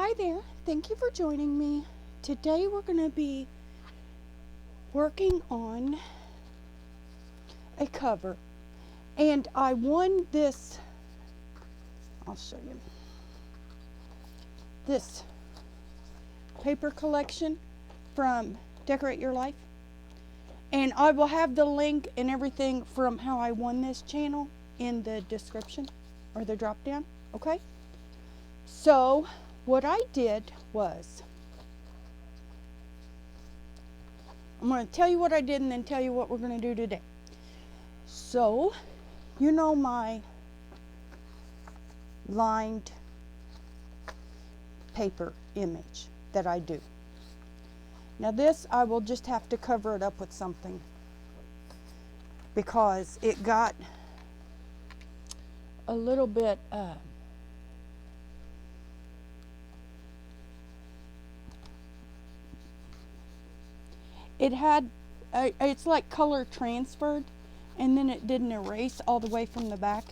Hi there, thank you for joining me. Today we're going to be working on a cover, and I won this, I'll show you, this paper collection from Decorate Your Life, and I will have the link and everything from how I won this channel in the description or the drop down, okay? So what I did was, I'm going to tell you what I did and then tell you what we're going to do today. So, you know my lined paper image that I do. Now this, I will just have to cover it up with something because it got a little bit it had it's like color transferred, and then it didn't erase all the way from the back.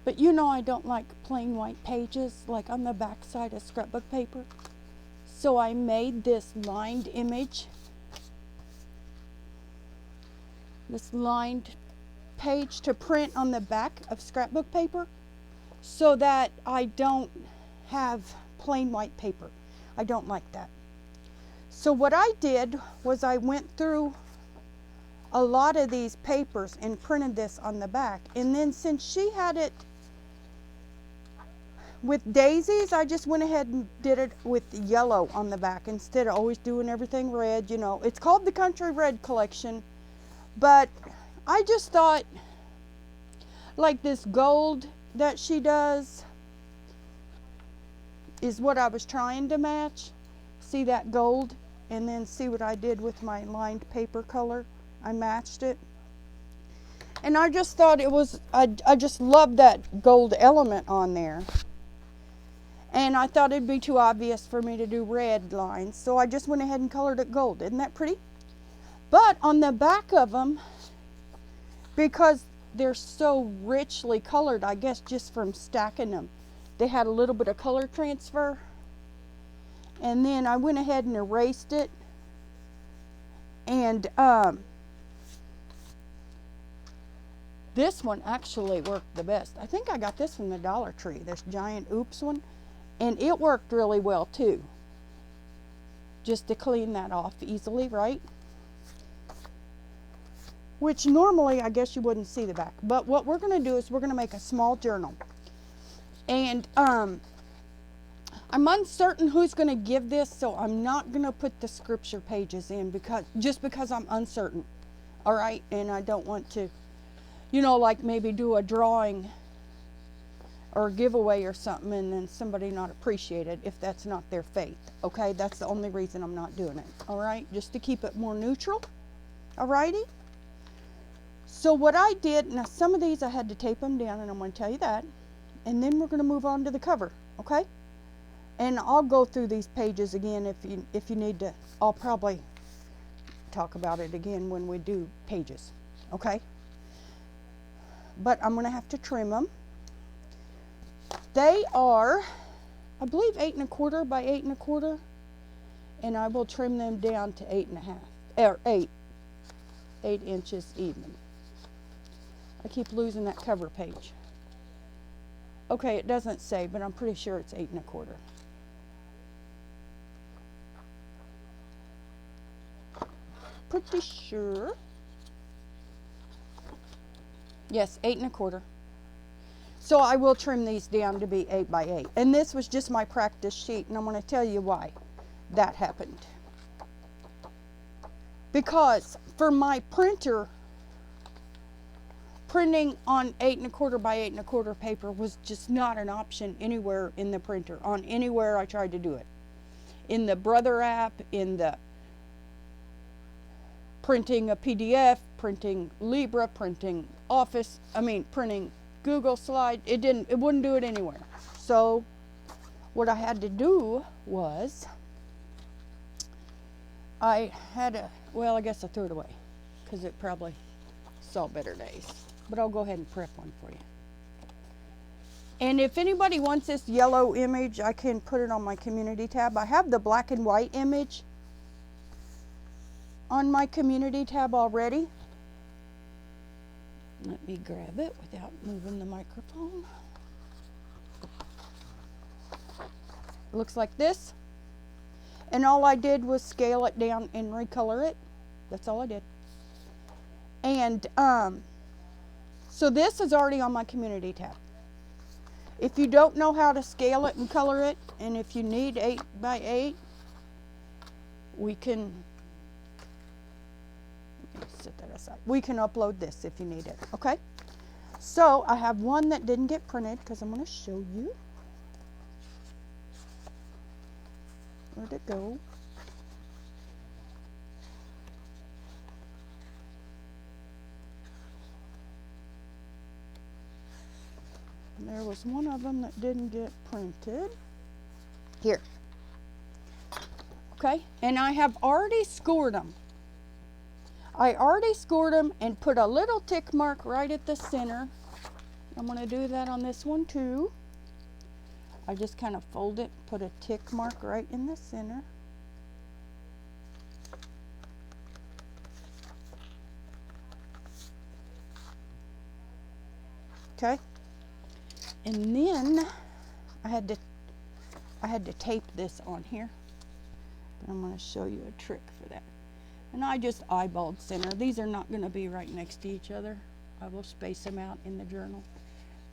But you know I don't like plain white pages like on the back side of scrapbook paper. So I made this lined image, this lined page to print on the back of scrapbook paper so that I don't have plain white paper. I don't like that. So what I did was I went through a lot of these papers and printed this on the back. And then since she had it with daisies, I just went ahead and did it with yellow on the back instead of always doing everything red. You know, it's called the Country Red Collection, but I just thought like this gold that she does is what I was trying to match. See that gold? And then see what I did with my lined paper color. I matched it. And I just thought it was, I just loved that gold element on there. And I thought it'd be too obvious for me to do red lines. So I just went ahead and colored it gold. Isn't that pretty? But on the back of them, because they're so richly colored, I guess just from stacking them, they had a little bit of color transfer. And then I went ahead and erased it. And this one actually worked the best. I think I got this from the Dollar Tree, this giant oops one. And it worked really well too. Just to clean that off easily, right? Which normally I guess you wouldn't see the back. But what we're going to do is we're going to make a small journal. And I'm uncertain who's going to give this, so I'm not going to put the scripture pages in because I'm uncertain. All right, and I don't want to, you know, like maybe do a drawing or a giveaway or something and then somebody not appreciate it if that's not their faith. Okay, that's the only reason I'm not doing it. All right, just to keep it more neutral. All righty. So what I did, now some of these I had to tape them down, and I'm going to tell you that, and then we're going to move on to the cover. Okay. And I'll go through these pages again if you need to. I'll probably talk about it again when we do pages, okay? But I'm going to have to trim them. They are, I believe, 8 1/4 by 8 1/4, and I will trim them down to 8 1/2, or 8 inches even. I keep losing that cover page. Okay, it doesn't say, but I'm pretty sure it's 8 1/4. Pretty sure. Yes, 8 1/4. So I will trim these down to be 8 by 8. And this was just my practice sheet, and I'm going to tell you why that happened. Because for my printer, printing on 8 1/4 by 8 1/4 paper was just not an option anywhere in the printer, on anywhere I tried to do it. In the Brother app, in the printing a PDF, printing Libra, printing Office, printing Google Slide, it wouldn't do it anywhere. So what I had to do was I guess I threw it away because it probably saw better days. But I'll go ahead and prep one for you. And if anybody wants this yellow image, I can put it on my community tab. I have the black and white image on my community tab already. Let me grab it without moving the microphone. It looks like this. And all I did was scale it down and recolor it. That's all I did. And so this is already on my community tab. If you don't know how to scale it and color it, and if you need 8 by 8, we can set that aside. We can upload this if you need it, okay? So I have one that didn't get printed because I'm going to show you. Where'd it go? There was one of them that didn't get printed. Here. Okay, and I have already scored them. I already scored them and put a little tick mark right at the center. I'm going to do that on this one too. I just kind of fold it, put a tick mark right in the center. Okay. And then I had to tape this on here. But I'm going to show you a trick for that. And I just eyeballed center. These are not going to be right next to each other. I will space them out in the journal.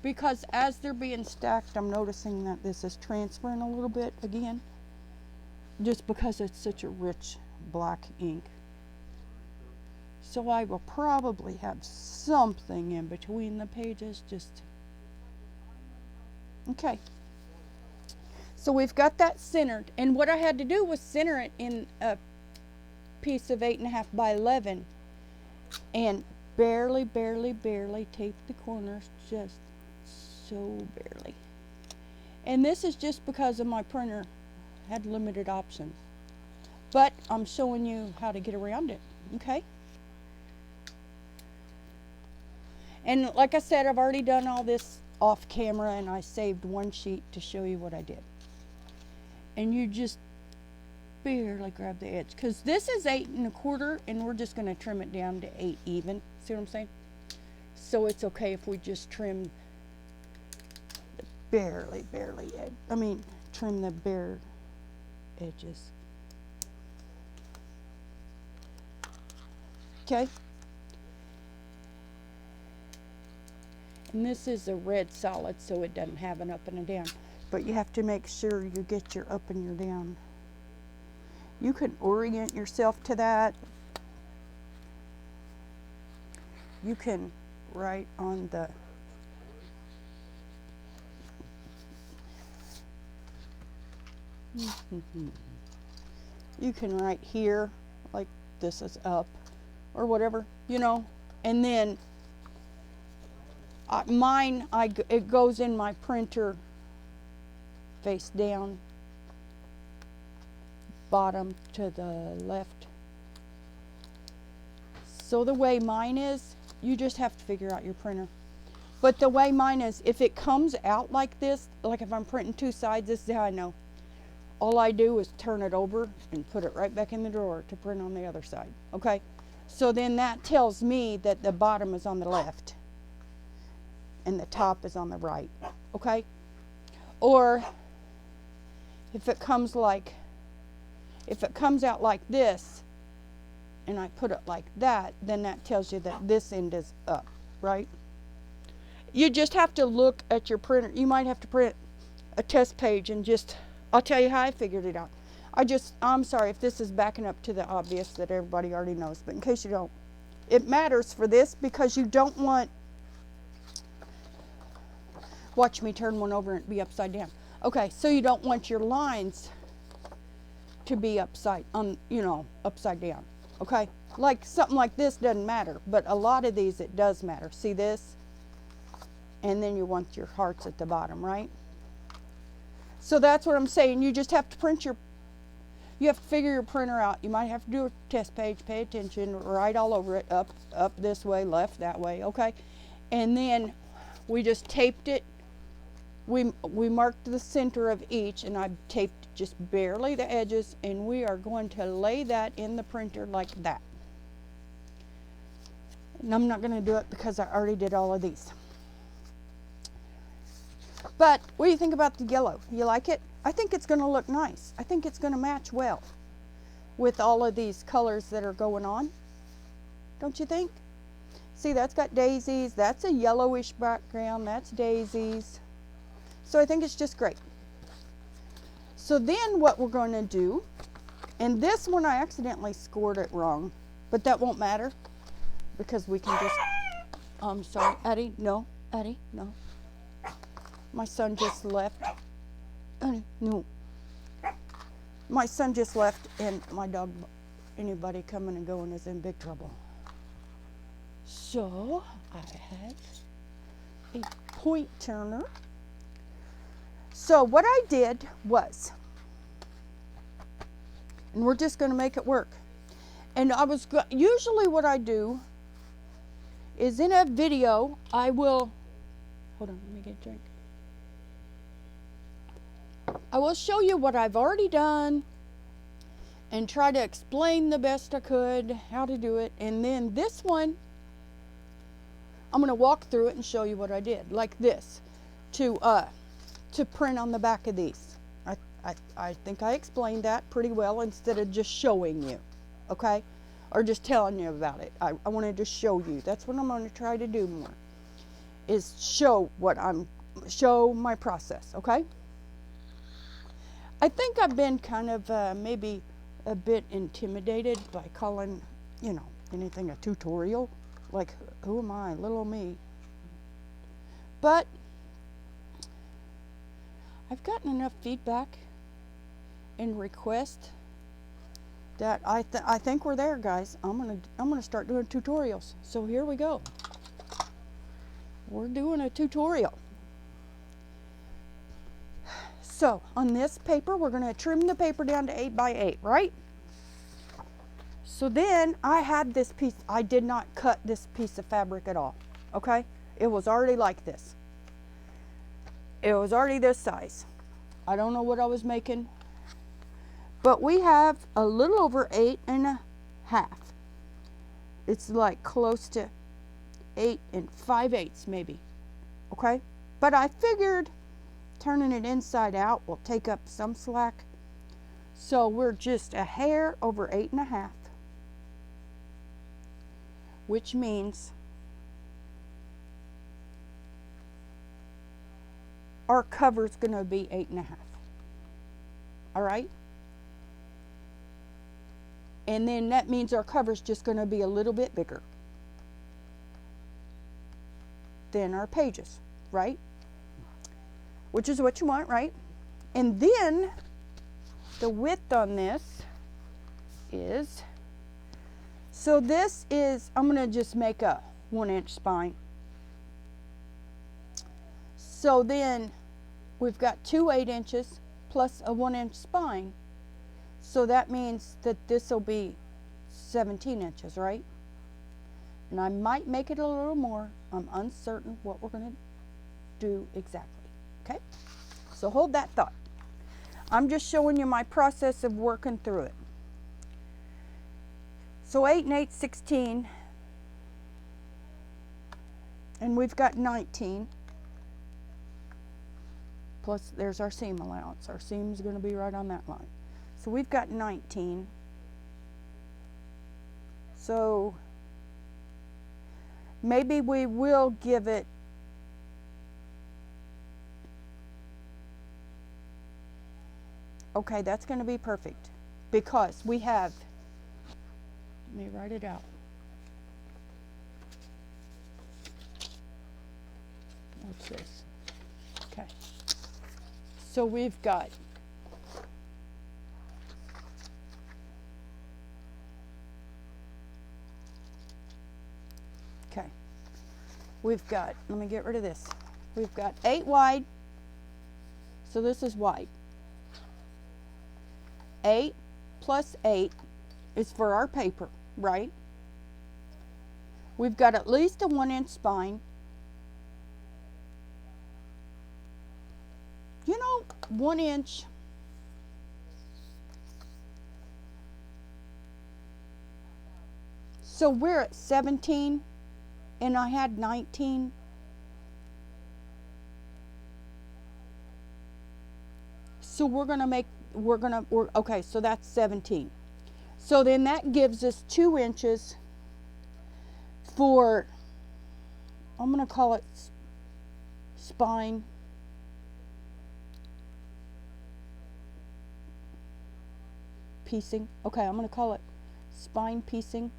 Because as they're being stacked, I'm noticing that this is transferring a little bit again. Just because it's such a rich black ink. So I will probably have something in between the pages. Okay. So we've got that centered. And what I had to do was center it in a piece of 8.5 by 11 and barely tape the corners, just so barely. And this is just because of my printer had limited options, but I'm showing you how to get around it. Okay, and like I said, I've already done all this off camera and I saved one sheet to show you what I did. And you just barely grab the edge, because this is 8 1/4 and we're just going to trim it down to 8 even. See what I'm saying? So it's okay if we just trim the barely edge. I mean, trim the bare edges. Okay. And this is a red solid, so it doesn't have an up and a down. But you have to make sure you get your up and your down. You can orient yourself to that. You can write on the you can write here like this is up or whatever, you know. And then it goes in my printer face down, bottom to the left. So the way mine is, you just have to figure out your printer. But the way mine is, if it comes out like this, like if I'm printing 2 sides, this is how I know. All I do is turn it over and put it right back in the drawer to print on the other side. Okay? So then that tells me that the bottom is on the left and the top is on the right. Okay? Or if it comes out like this and I put it like that, then that tells you that this end is up, right? You just have to look at your printer. You might have to print a test page and I'll tell you how I figured it out. I'm sorry if this is backing up to the obvious that everybody already knows, but in case you don't, it matters for this because you don't want, watch me turn one over and be upside down. Okay, so you don't want your lines to be upside down. Okay, like something like this doesn't matter, but a lot of these it does matter. See this? And then you want your hearts at the bottom, right? So that's what I'm saying. You just have to you have to figure your printer out. You might have to do a test page, pay attention, write all over it, up this way, left that way, okay? And then we just taped it we marked the center of each, and I taped just barely the edges, and we are going to lay that in the printer like that. And I'm not going to do it because I already did all of these. But what do you think about the yellow? You like it? I think it's going to look nice. I think it's going to match well with all of these colors that are going on. Don't you think? See, that's got daisies. That's a yellowish background. That's daisies. So I think it's just great. So then what we're going to do, and this one I accidentally scored it wrong, but that won't matter because we can just, I'm sorry, Addie, no, Addie, no. My son just left. Addie, no. My son just left, and my dog, anybody coming and going is in big trouble. So I had a point turner. So what I did was, and we're just going to make it work. And usually what I do is in a video, I will, hold on, let me get a drink. I will show you what I've already done and try to explain the best I could how to do it. And then this one, I'm going to walk through it and show you what I did, like this, to print on the back of these. I think I explained that pretty well instead of just showing you, okay? Or just telling you about it. I wanted to show you. That's what I'm going to try to do more, is show my process, okay? I think I've been kind of maybe a bit intimidated by calling, anything a tutorial. Like, who am I? Little me. But I've gotten enough feedback and requests that I think we're there, guys. I'm gonna start doing tutorials. So here we go. We're doing a tutorial. So on this paper, we're gonna trim the paper down to 8 by 8, right? So then I had this piece. I did not cut this piece of fabric at all. Okay, it was already like this. It was already this size. I don't know what I was making, but we have a little over 8 1/2. It's like close to 8 5/8 maybe. Okay, but I figured turning it inside out will take up some slack. So we're just a hair over 8 1/2, which means our cover is going to be 8 1/2. All right? And then that means our cover is just going to be a little bit bigger than our pages, right? Which is what you want, right? And then the width on this is, so this is, I'm going to just make a 1-inch spine. So then we've got 2 8-inches plus a 1-inch spine. So that means that this will be 17 inches, right? And I might make it a little more. I'm uncertain what we're going to do exactly. Okay? So hold that thought. I'm just showing you my process of working through it. So 8 and 8, 16. And we've got 19. Plus there's our seam allowance. Our seam is going to be right on that line. So we've got 19. So maybe we will give it okay, that's going to be perfect because we have, let me write it out. What's this? Okay. So we've got we've got, let me get rid of this. We've got 8 wide. So this is wide. 8 plus 8 is for our paper, right? We've got at least a 1-inch spine. 1 inch so we're at 17 and I had 19. So okay, so that's 17. So then that gives us 2 inches for, I'm going to call it spine piecing. Okay, I'm going to call it spine piecing.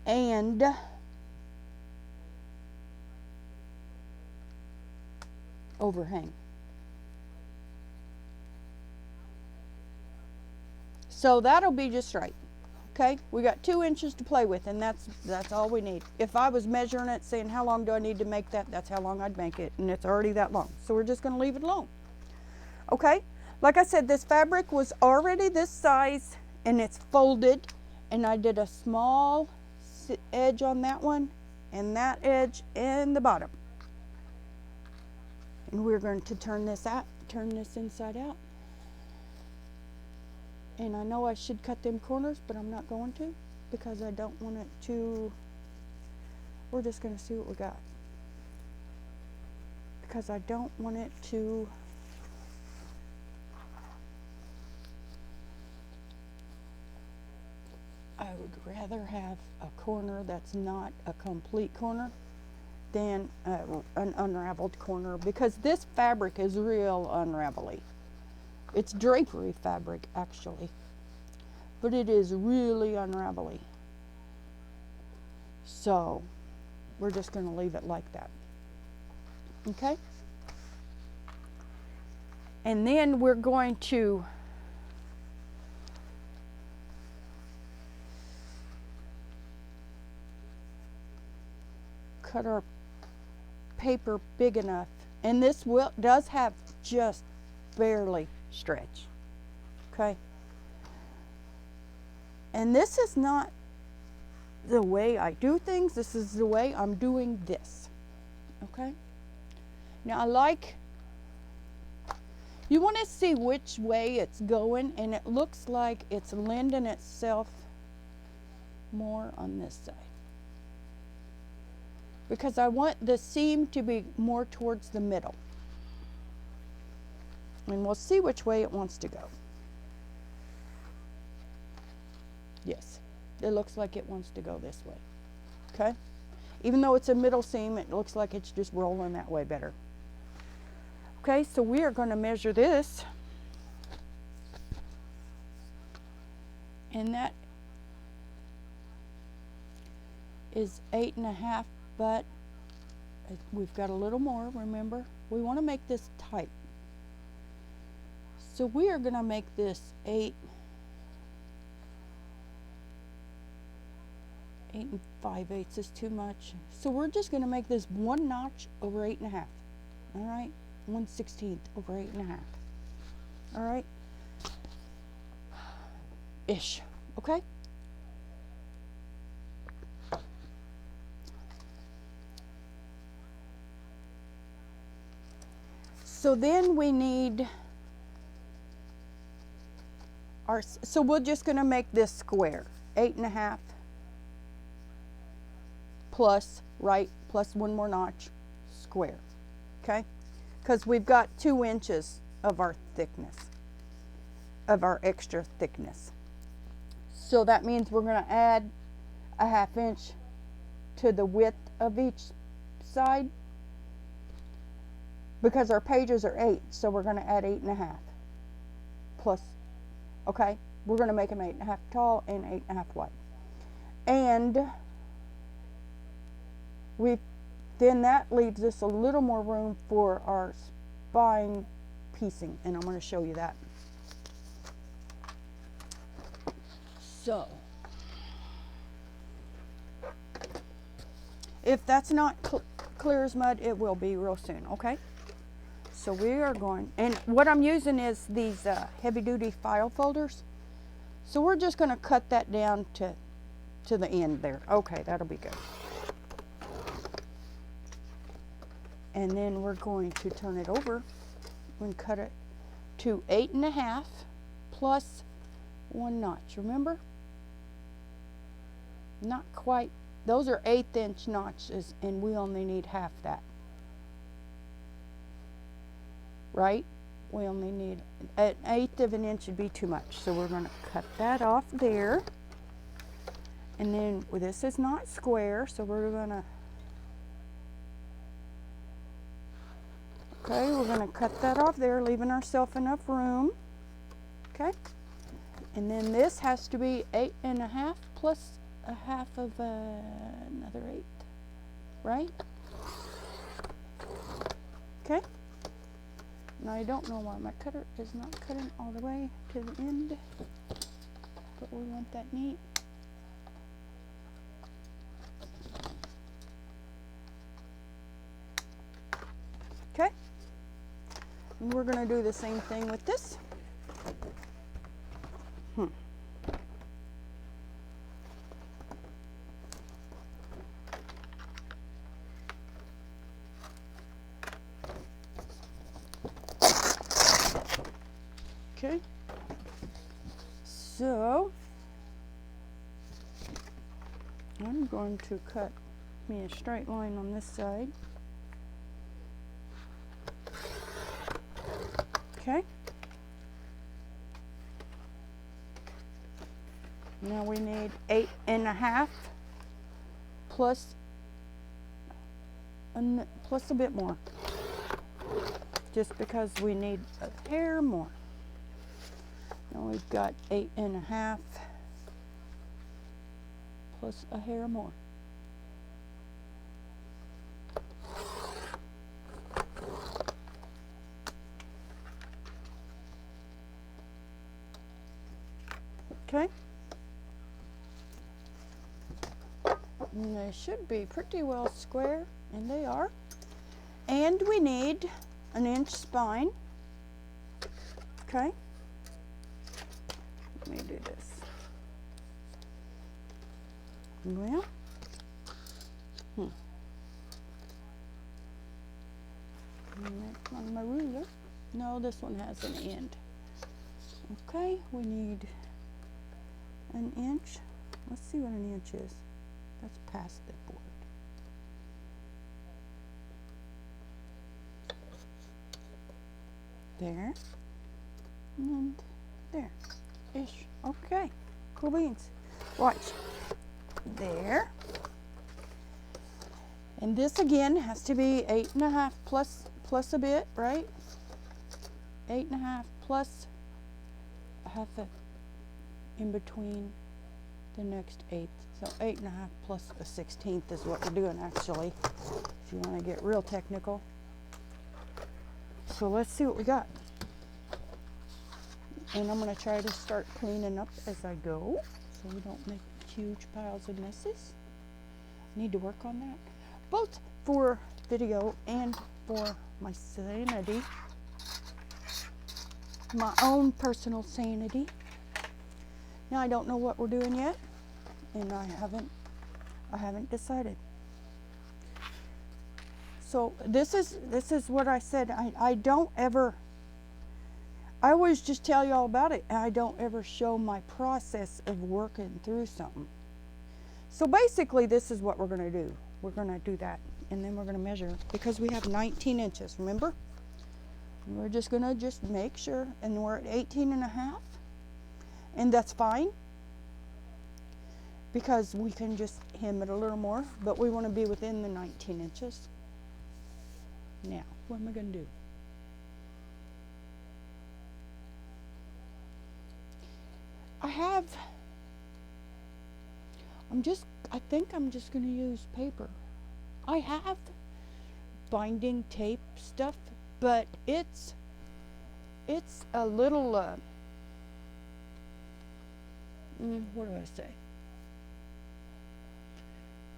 And overhang. So that'll be just right. Okay, we got 2 inches to play with, and that's all we need. If I was measuring it, saying how long do I need to make that, that's how long I'd make it, and it's already that long. So we're just going to leave it alone. Okay, like I said, this fabric was already this size, and it's folded, and I did a small edge on that one, and that edge in the bottom. And we're going to turn this inside out. And I know I should cut them corners, but I'm not going to because I don't want it to, we're just going to see what we got. Because I don't want it to, I would rather have a corner that's not a complete corner than an unraveled corner, because this fabric is real unravelly. It's drapery fabric actually, but it is really unravelly. So we're just going to leave it like that. Okay? And then we're going to cut our paper big enough, and this does have just barely stretch. Okay, and this is not the way I do things, this is the way I'm doing this. Okay, now you want to see which way it's going, and it looks like it's lending itself more on this side, because I want the seam to be more towards the middle. And we'll see which way it wants to go. Yes, it looks like it wants to go this way. Okay? Even though it's a middle seam, it looks like it's just rolling that way better. Okay, so we are going to measure this. And that is 8.5, but we've got a little more, remember? We want to make this tight. So we are going to make this 8 5/8 is too much. So we're just going to make this 1 notch over 8.5. All right, 1/16 over 8.5. All right, ish. Okay. So then we need so we're just going to make this square 8.5 plus 1 more notch square. Okay, because we've got 2 inches of our thickness, of our extra thickness. So that means we're going to add a 1/2 inch to the width of each side, because our pages are 8, so we're going to add 8.5 plus. Okay, we're going to make them 8.5 tall and 8.5 wide, and then that leaves us a little more room for our spine piecing, and I'm going to show you that. So if that's not clear as mud, it will be real soon. Okay, so we are going, and what I'm using is these heavy duty file folders, so we're just going to cut that down to the end there. Okay, that'll be good. And then we're going to turn it over and cut it to 8.5 plus 1 notch. Remember? Not quite. Those are 1/8 inch notches, and we only need half that. Right? We only need 1/8 of an inch would be too much. So we're going to cut that off there. And then well, this is not square, so we're going to we're going to cut that off there, leaving ourselves enough room. Okay? And then this has to be 8.5 plus 1/2 of another 1/8. Right? Okay? Now I don't know why my cutter is not cutting all the way to the end, but we want that neat. Okay? And we're going to do the same thing with this. Okay, so I'm going to cut me a straight line on this side. Okay. Now we need 8.5 plus a bit more, just because we need a hair more. Now we've got 8.5 plus a hair more. Okay. And they should be pretty well square, and they are. And we need an inch spine. Okay. Let me do this. Well, that's on my ruler. No, this one has an end. Okay, we need an inch. Let's see what an inch is. That's past the board. There. And there. Ish. Okay. Cool beans. Watch. There. And this again has to be 8.5 plus a bit, right? 8.5 plus a half in between the next eighth. So 8.5 plus a 1/16 is what we're doing actually, if you want to get real technical. So let's see what we got. And I'm going to try to start cleaning up as I go, so we don't make huge piles of messes. Need to work on that, both for video and for my sanity, my own personal sanity. Now I don't know what we're doing yet, and I haven't decided. So this is what I said. I don't ever. I always just tell you all about it, and I don't ever show my process of working through something. So basically, this is what we're going to do. We're going to do that, and then we're going to measure, because we have 19 inches, remember? And we're just going to make sure, and we're at 18.5, and that's fine, because we can just hem it a little more, but we want to be within the 19 inches. Now, what am I going to do? I think I'm just going to use paper. I have binding tape stuff, but it's a little, what do I say?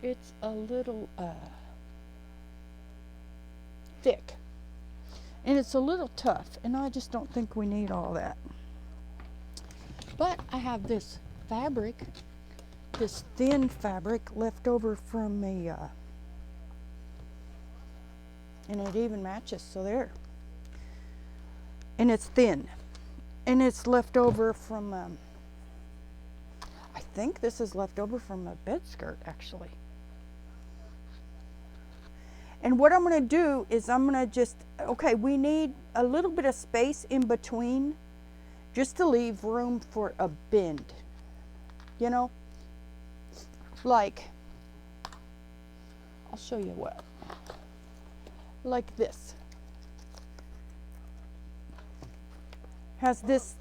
It's a little thick, and it's a little tough, and I just don't think we need all that. But I have this fabric, this thin fabric left over from a And it even matches, so there. And it's thin. And it's left over from, I think this is left over from a bed skirt, actually. And what I'm going to do is I'm going to just, okay, we need a little bit of space in between just to leave room for a bend. You know? Like, I'll show you what. Like this. Has this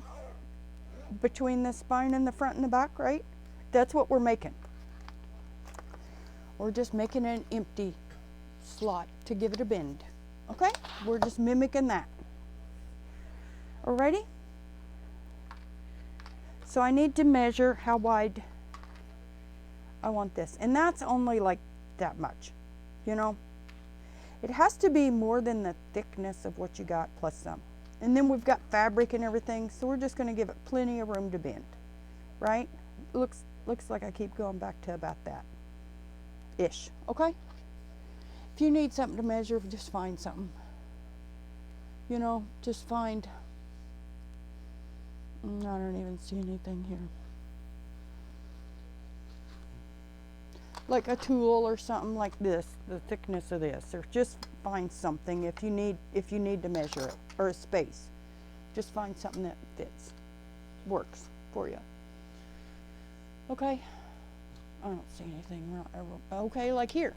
between the spine and the front and the back, right? That's what we're making. We're just making an empty slot to give it a bend. Okay? We're just mimicking that. Alrighty? So I need to measure how wide I want this. And that's only like that much. You know? It has to be more than the thickness of what you got plus some. And then we've got fabric and everything, so we're just going to give it plenty of room to bend. Right? Looks like I keep going back to about that. Ish. Okay? If you need something to measure, just find something. You know, just find. I don't even see anything here. Like a tool or something like this, the thickness of this, or just find something if you need to measure it, or a space. Just find something that fits, works for you. Okay? I don't see anything wrong. Okay, like here.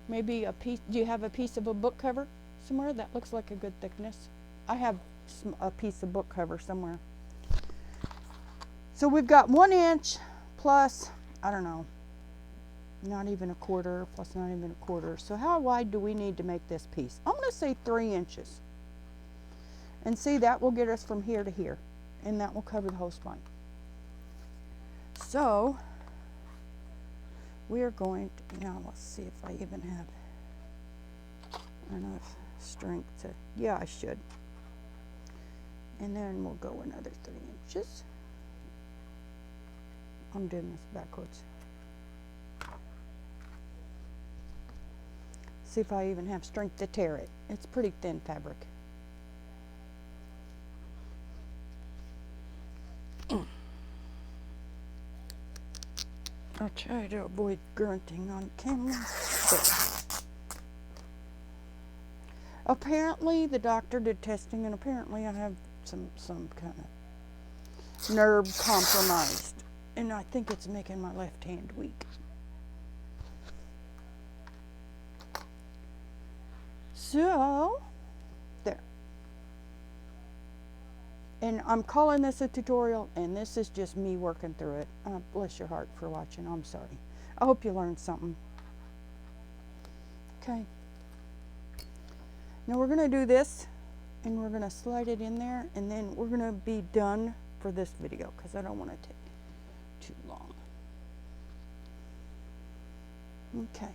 Maybe a piece, do you have a piece of a book cover somewhere? That looks like a good thickness. I have a piece of book cover somewhere. So we've got 1 inch plus, I don't know, not even a quarter, plus not even a quarter. So how wide do we need to make this piece? I'm going to say 3 inches. And see, that will get us from here to here. And that will cover the whole spine. So we are going to, now let's see if I even have enough strength to, yeah, I should. And then we'll go another 3 inches. I'm doing this backwards. See if I even have strength to tear it. It's pretty thin fabric. I'll try to avoid grunting on camera. There. Apparently, the doctor did testing, and apparently I have some kind of nerve compromised, and I think it's making my left hand weak. So, there. And I'm calling this a tutorial, and this is just me working through it. Bless your heart for watching. I'm sorry. I hope you learned something. Okay. Now we're going to do this, and we're going to slide it in there, and then we're going to be done for this video, because I don't want to take too long. Okay.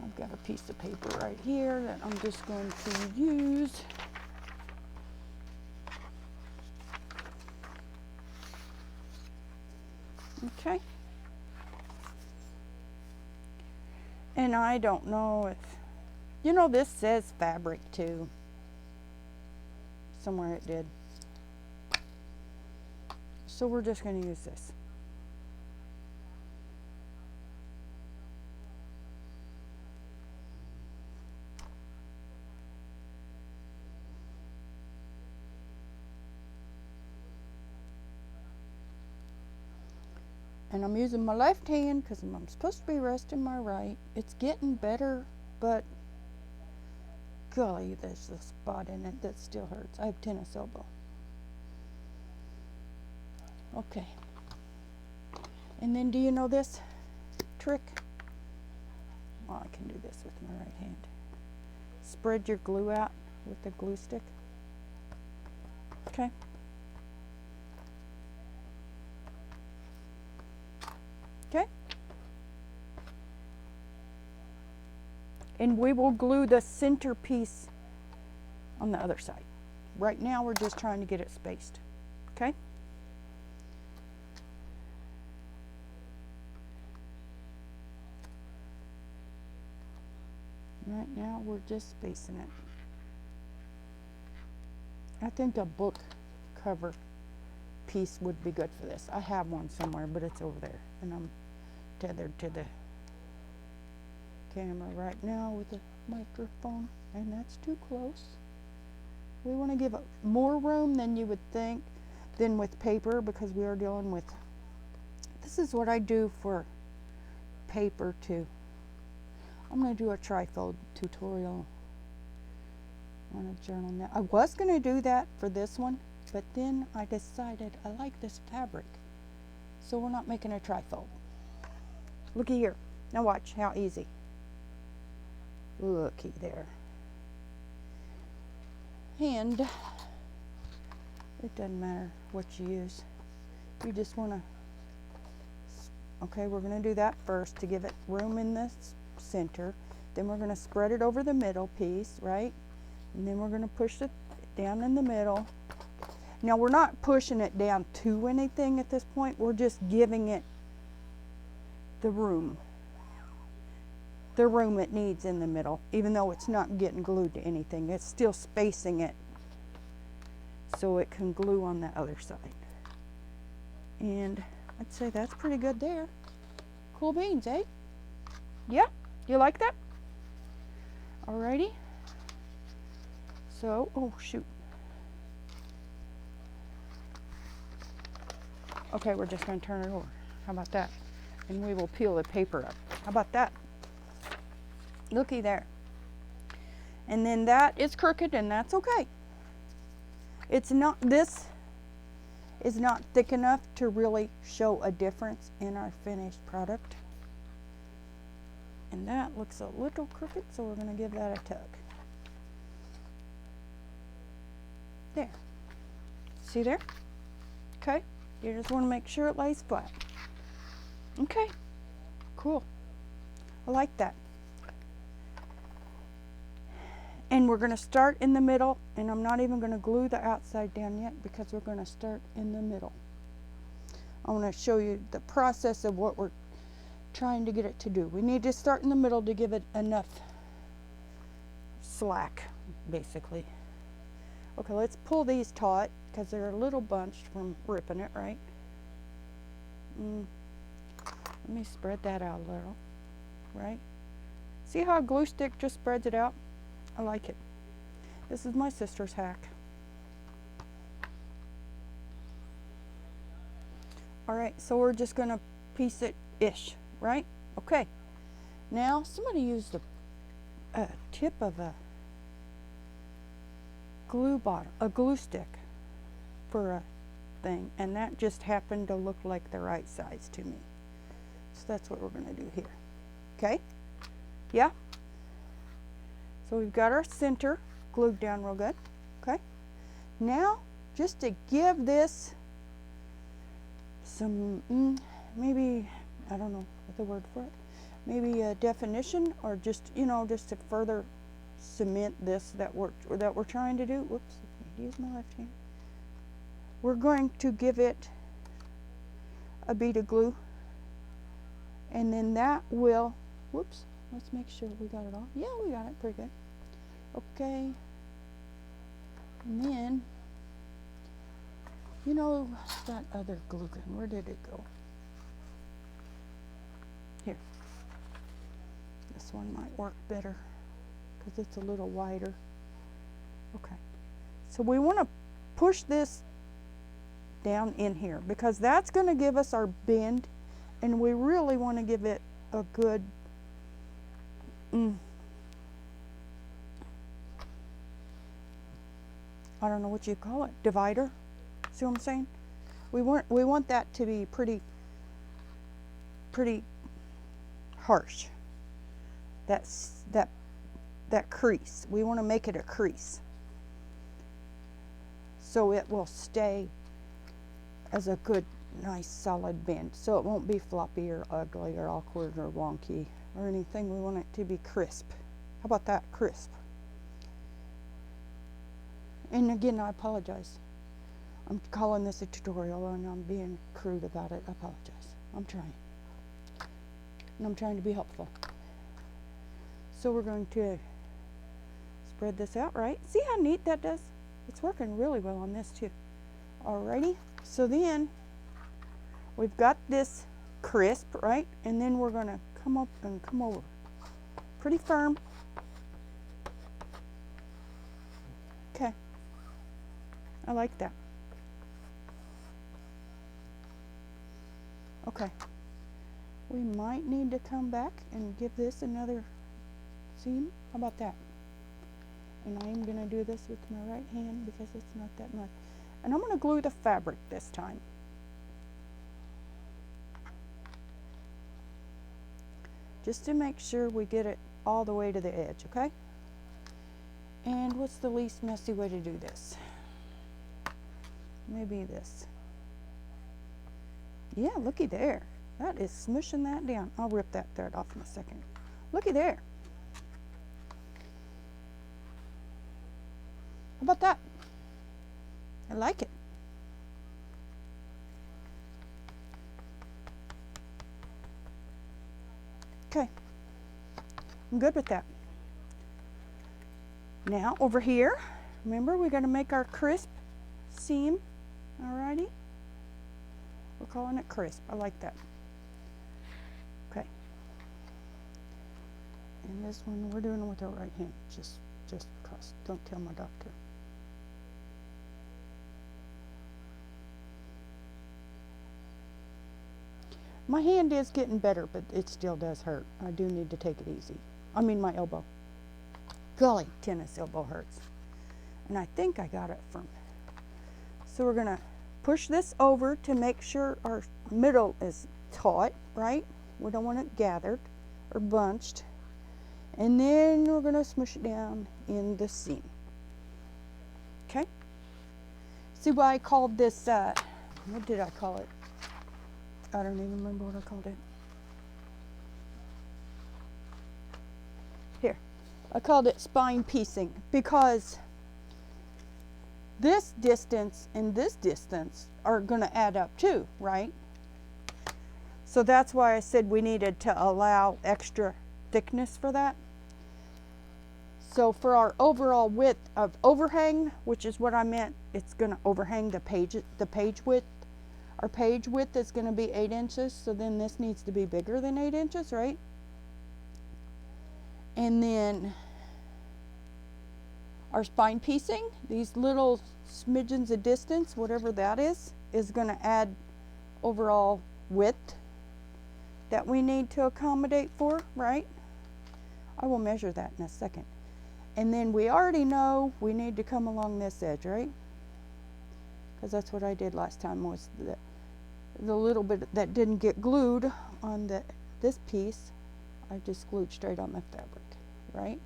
I've got a piece of paper right here that I'm just going to use. Okay. And I don't know if, you know, this says fabric too. Somewhere it did. So we're just going to use this. And I'm using my left hand because I'm supposed to be resting my right. It's getting better, but golly, there's a spot in it that still hurts. I have tennis elbow. Okay. And then do you know this trick? Well, I can do this with my right hand. Spread your glue out with the glue stick. Okay. Okay. And we will glue the center piece on the other side. Right now we're just trying to get it spaced. Okay? Right now we're just spacing it. I think a book cover piece would be good for this. I have one somewhere, but it's over there, and I'm tethered to the camera right now with the microphone, and that's too close. We want to give it more room than you would think than with paper, because we are dealing with, this is what I do for paper too. I'm going to do a trifold tutorial on a journal now. I was going to do that for this one, but then I decided I like this fabric, so we're not making a trifold. Looky here. Now watch how easy. Looky there. And it doesn't matter what you use. You just want to, okay, we're going to do that first to give it room in the center. Then we're going to spread it over the middle piece, right? And then we're going to push it down in the middle. Now we're not pushing it down to anything at this point. We're just giving it the room it needs in the middle, even though it's not getting glued to anything. It's still spacing it so it can glue on the other side. And I'd say that's pretty good there. Cool beans, eh? Yeah, you like that? Alrighty. So, oh shoot. Okay, we're just going to turn it over. How about that? And we will peel the paper up. How about that? Looky there. And then that is crooked, and that's okay. It's not, this is not thick enough to really show a difference in our finished product. And that looks a little crooked, so we're going to give that a tug. There. See there? Okay. You just want to make sure it lays flat. Okay. Cool. I like that. And we're going to start in the middle, and I'm not even going to glue the outside down yet, because we're going to start in the middle. I want to show you the process of what we're trying to get it to do. We need to start in the middle to give it enough slack, basically. Okay, let's pull these taut, because they're a little bunched from ripping it, right? Let me spread that out a little, right? See how a glue stick just spreads it out? I like it. This is my sister's hack. All right, so we're just gonna piece it-ish, right? Okay. Now, somebody used a tip of a glue bottle, a glue stick for a thing, and that just happened to look like the right size to me. So that's what we're gonna do here. Okay? Yeah? So we've got our center glued down real good. Okay? Now, just to give this some, maybe, I don't know the word for it, maybe a definition, or just, you know, just to further cement this that we're trying to do. Whoops, I need to use my left hand. We're going to give it a bead of glue, and then that will, whoops, let's make sure we got it all. Yeah, we got it pretty good. Okay, and then, you know, that other glue gun, where did it go? Here. This one might work better because it's a little wider. Okay, so we want to push this down in here, because that's going to give us our bend, and we really want to give it a good I don't know what you call it, divider. See what I'm saying? We want that to be pretty harsh. That crease. We want to make it a crease, so it will stay as a good, nice, solid bend. So it won't be floppy or ugly or awkward or wonky or anything. We want it to be crisp. How about that? Crisp. And again, I apologize. I'm calling this a tutorial and I'm being crude about it. I apologize. I'm trying. And I'm trying to be helpful. So we're going to spread this out, right? See how neat that does? It's working really well on this too. Alrighty, so then we've got this crisp, right? And then we're gonna come up and come over. Pretty firm. Okay, I like that. Okay, we might need to come back and give this another seam. How about that? And I am gonna do this with my right hand because it's not that much. And I'm gonna glue the fabric this time. Just to make sure we get it all the way to the edge, okay? And what's the least messy way to do this? Maybe this. Yeah, looky there. That is smushing that down. I'll rip that thread off in a second. Looky there. How about that? I like it. Okay, I'm good with that. Now over here, remember we're going to make our crisp seam. Alrighty, we're calling it crisp. I like that. Okay, and this one we're doing it with our right hand, just because. Don't tell my doctor. My hand is getting better, but it still does hurt. I do need to take it easy. I mean my elbow. Golly, tennis elbow hurts. And I think I got it from. So we're gonna push this over to make sure our middle is taut, right? We don't want it gathered or bunched. And then we're gonna smush it down in the seam. Okay? See why I called this, what did I call it? I don't even remember what I called it. Here, I called it spine piecing because this distance and this distance are going to add up too, right? So that's why I said we needed to allow extra thickness for that. So for our overall width of overhang, which is what I meant, it's going to overhang the page width. Our page width is going to be 8 inches, so then this needs to be bigger than 8 inches, right? And then our spine piecing, these little smidgens of distance, whatever that is going to add overall width that we need to accommodate for, right? I will measure that in a second. And then we already know we need to come along this edge, right? Because that's what I did last time, was the little bit that didn't get glued on this piece, I just glued straight on the fabric, right?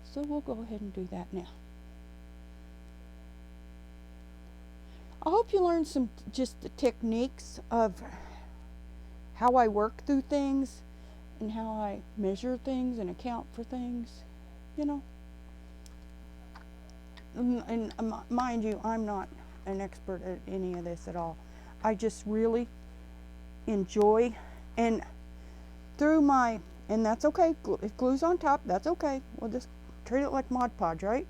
So we'll go ahead and do that now. I hope you learned some just the techniques of how I work through things and how I measure things and account for things, you know. And mind you, I'm not an expert at any of this at all. I just really enjoy, and through my, and that's okay, if glue's on top, that's okay. We'll just treat it like Mod Podge, right?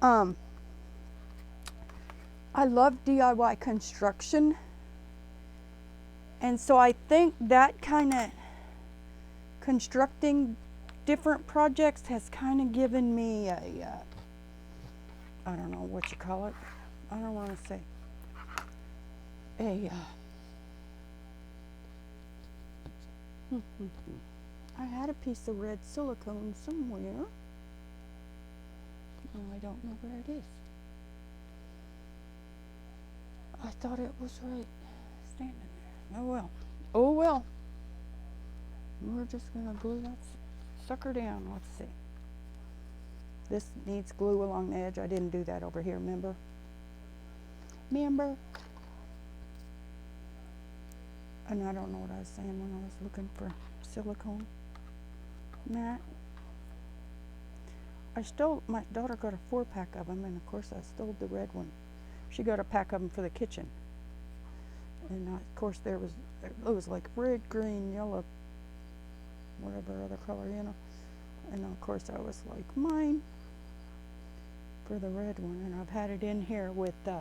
I love DIY construction, and so I think that kind of constructing different projects has kind of given me a, I don't know what you call it, I don't want to say, I had a piece of red silicone somewhere. Oh, I don't know where it is. I thought it was right standing there. Oh well. Oh well. We're just going to glue that sucker down. Let's see. This needs glue along the edge. I didn't do that over here, remember? And I don't know what I was saying when I was looking for silicone mat. My daughter got a 4-pack of them, and of course I stole the red one. She got a pack of them for the kitchen. And of course it was like red, green, yellow, whatever other color, you know. And of course I was like, mine for the red one, and I've had it in here with the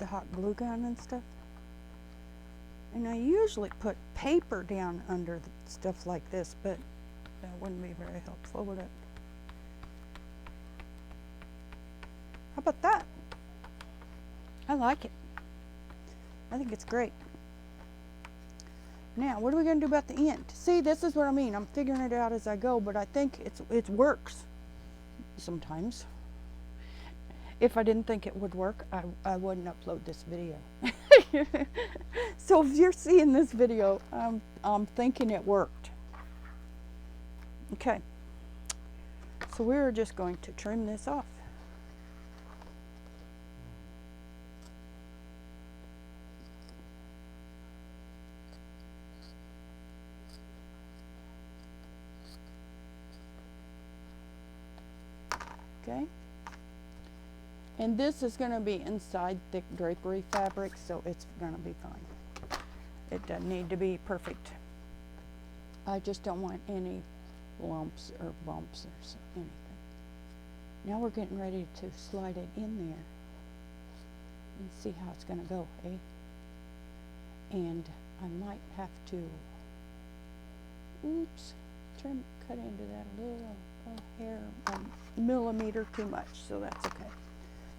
hot glue gun and stuff. And I usually put paper down under stuff like this, but that wouldn't be very helpful, would it? How about that? I like it. I think it's great. Now, what are we going to do about the end? See, this is what I mean. I'm figuring it out as I go, but I think it works sometimes. If I didn't think it would work, I wouldn't upload this video. So if you're seeing this video, I'm thinking it worked. Okay. So we're just going to trim this off. Okay. And this is going to be inside thick drapery fabric, so it's going to be fine. It doesn't need to be perfect. I just don't want any lumps or bumps or anything. Now we're getting ready to slide it in there and see how it's going to go, eh? And I might have to, cut into that a little hair, a millimeter too much, so that's okay.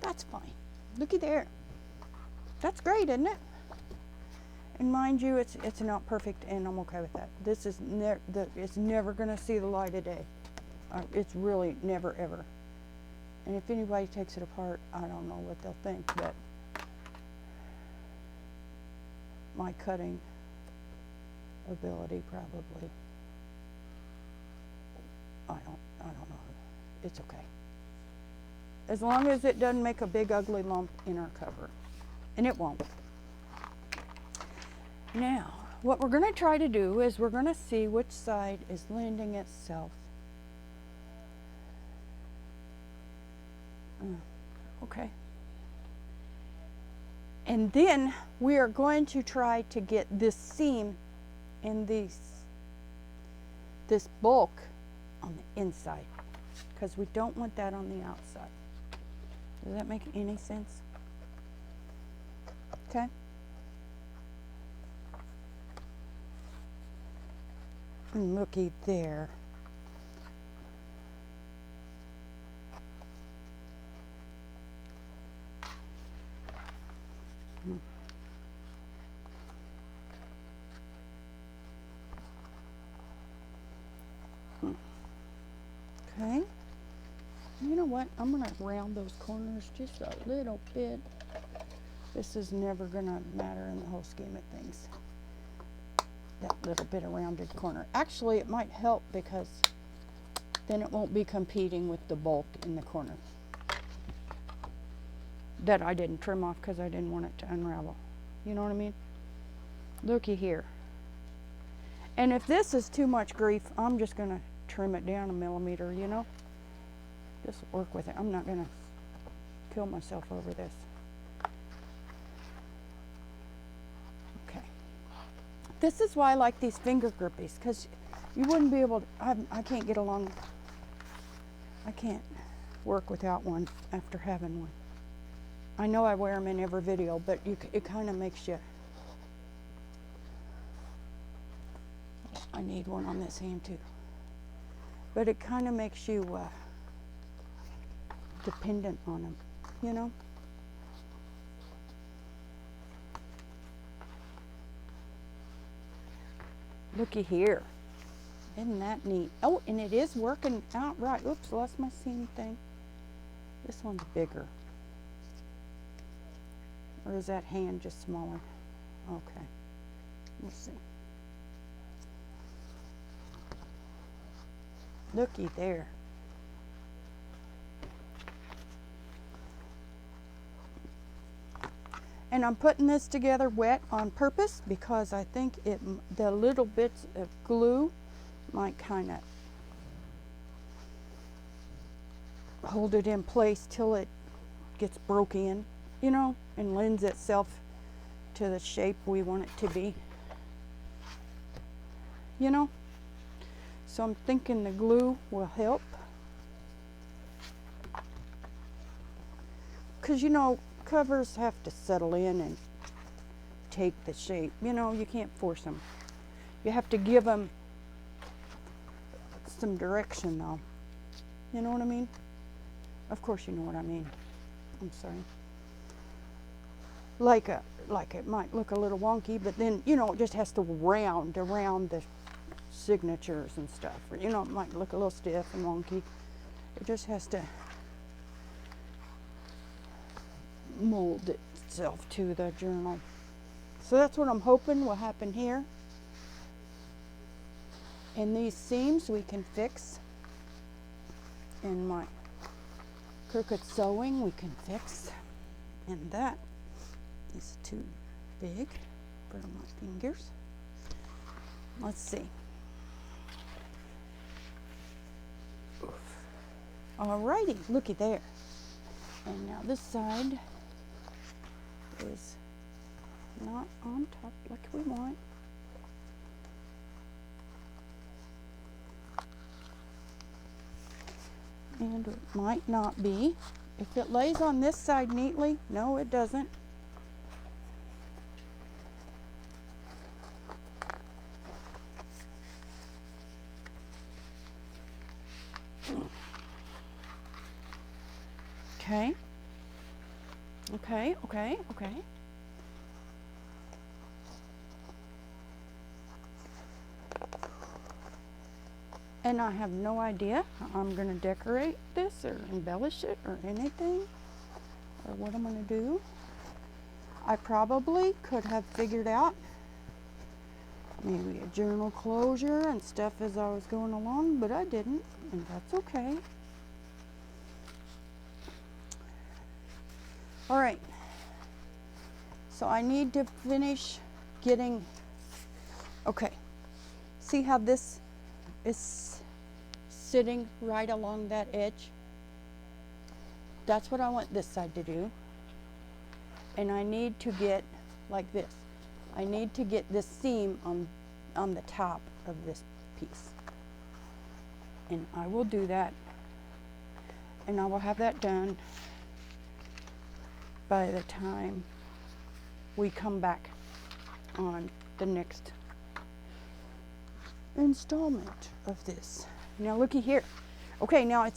That's fine. Looky there. That's great, isn't it? And mind you, it's not perfect, and I'm okay with that. This is it's never going to see the light of day. It's really never ever. And if anybody takes it apart, I don't know what they'll think, but my cutting ability probably. I don't know. It's okay. As long as it doesn't make a big ugly lump in our cover. And it won't. Now, what we're going to try to do is we're going to see which side is lending itself. Okay. And then we are going to try to get this seam and this bulk on the inside, because we don't want that on the outside. Does that make any sense? Okay. And looky there. Okay. You know what? I'm going to round those corners just a little bit. This is never going to matter in the whole scheme of things. That little bit of rounded corner. Actually, it might help because then it won't be competing with the bulk in the corner that I didn't trim off because I didn't want it to unravel. You know what I mean? Looky here. And if this is too much grief, I'm just going to trim it down a millimeter, you know? Just work with it. I'm not going to kill myself over this. Okay. This is why I like these finger grippies, because you wouldn't be able to, I can't get along, I can't work without one after having one. I know I wear them in every video, but it kind of makes you, I need one on this hand too. But it kind of makes you dependent on them, you know? Looky here. Isn't that neat? Oh, and it is working out right. Oops, lost my seam thing. This one's bigger. Or is that hand just smaller? Okay. Let's see. Looky there. And I'm putting this together wet on purpose because I think the little bits of glue might kind of hold it in place till it gets broke in, you know, and lends itself to the shape we want it to be, you know. So I'm thinking the glue will help. Because, you know, covers have to settle in and take the shape. You know, you can't force them. You have to give them some direction, though. You know what I mean? Of course you know what I mean. I'm sorry. Like it might look a little wonky, but then, you know, it just has to round around the signatures and stuff. Or, you know, it might look a little stiff and wonky. It just has to mold itself to the journal. So that's what I'm hoping will happen here. And these seams we can fix. And my crooked sewing we can fix. And that is too big for my fingers. Let's see. Alrighty, looky there. And now this side is not on top like we want. And it might not be. If it lays on this side neatly, no, it doesn't. Okay. Okay. And I have no idea how I'm going to decorate this or embellish it or anything, or what I'm going to do. I probably could have figured out maybe a journal closure and stuff as I was going along, but I didn't, and that's okay. All right, so I need to finish getting, okay, see how this is sitting right along that edge? That's what I want this side to do. And I need to get like this. I need to get this seam on the top of this piece. And I will do that. And I will have that done by the time we come back on the next installment of this. Now looky here. Okay, now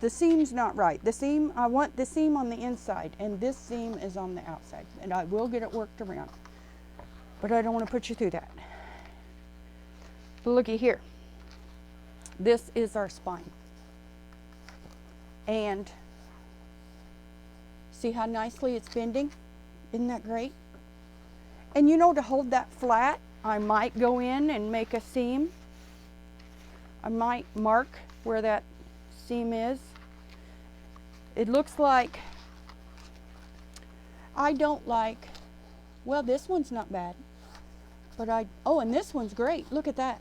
the seam's not right. The seam, I want the seam on the inside, and this seam is on the outside, and I will get it worked around, but I don't want to put you through that. But looky here. This is our spine, and see how nicely it's bending? Isn't that great? And you know, to hold that flat, I might go in and make a seam. I might mark where that seam is. It looks like, I don't like, well, this one's not bad, but oh, and this one's great. Look at that.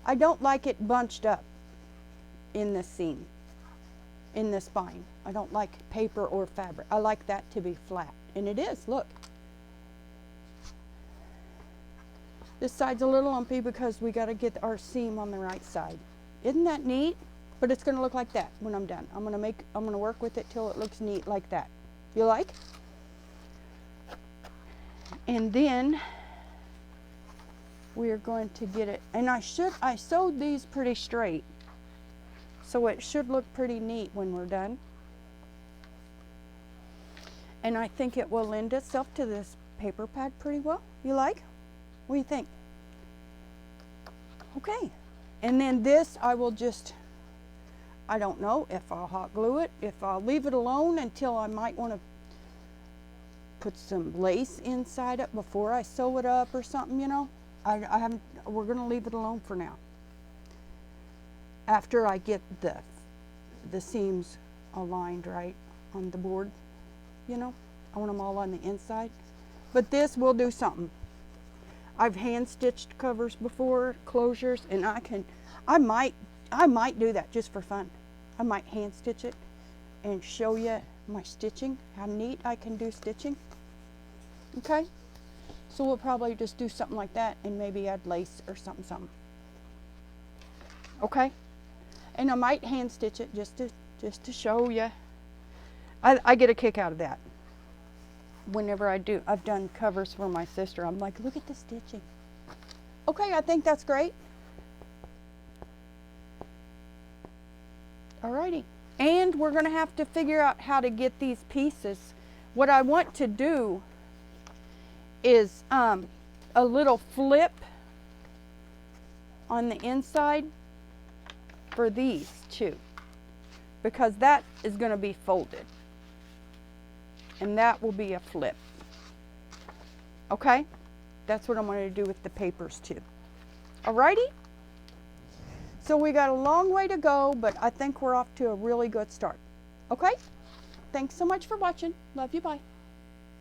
I don't like it bunched up in the seam, in the spine. I don't like paper or fabric. I like that to be flat, and it is, look. This side's a little lumpy because we got to get our seam on the right side. Isn't that neat? But it's going to look like that when I'm done. I'm going to work with it till it looks neat like that. You like? And then we are going to get it, and I sewed these pretty straight, so it should look pretty neat when we're done. And I think it will lend itself to this paper pad pretty well. You like? What do you think? Okay. And then this, I will just, I don't know if I'll hot glue it, if I'll leave it alone until I might want to put some lace inside it before I sew it up or something, you know. We're going to leave it alone for now. After I get the seams aligned right on the board, you know. I want them all on the inside. But this will do something. I've hand stitched covers before, closures, and I might do that just for fun. I might hand stitch it and show you my stitching, how neat I can do stitching. Okay, so we'll probably just do something like that and maybe add lace or something. Okay, and I might hand stitch it just to show you. I get a kick out of that. Whenever I've done covers for my sister, I'm like, look at the stitching. Okay, I think that's great. Alrighty, and we're gonna have to figure out how to get these pieces. What I want to do is a little flip on the inside for these two, because that is going to be folded and that will be a flip. Okay, that's what I'm going to do with the papers too. Alrighty, so we got a long way to go, but I think we're off to a really good start. Okay, thanks so much for watching. Love you, bye.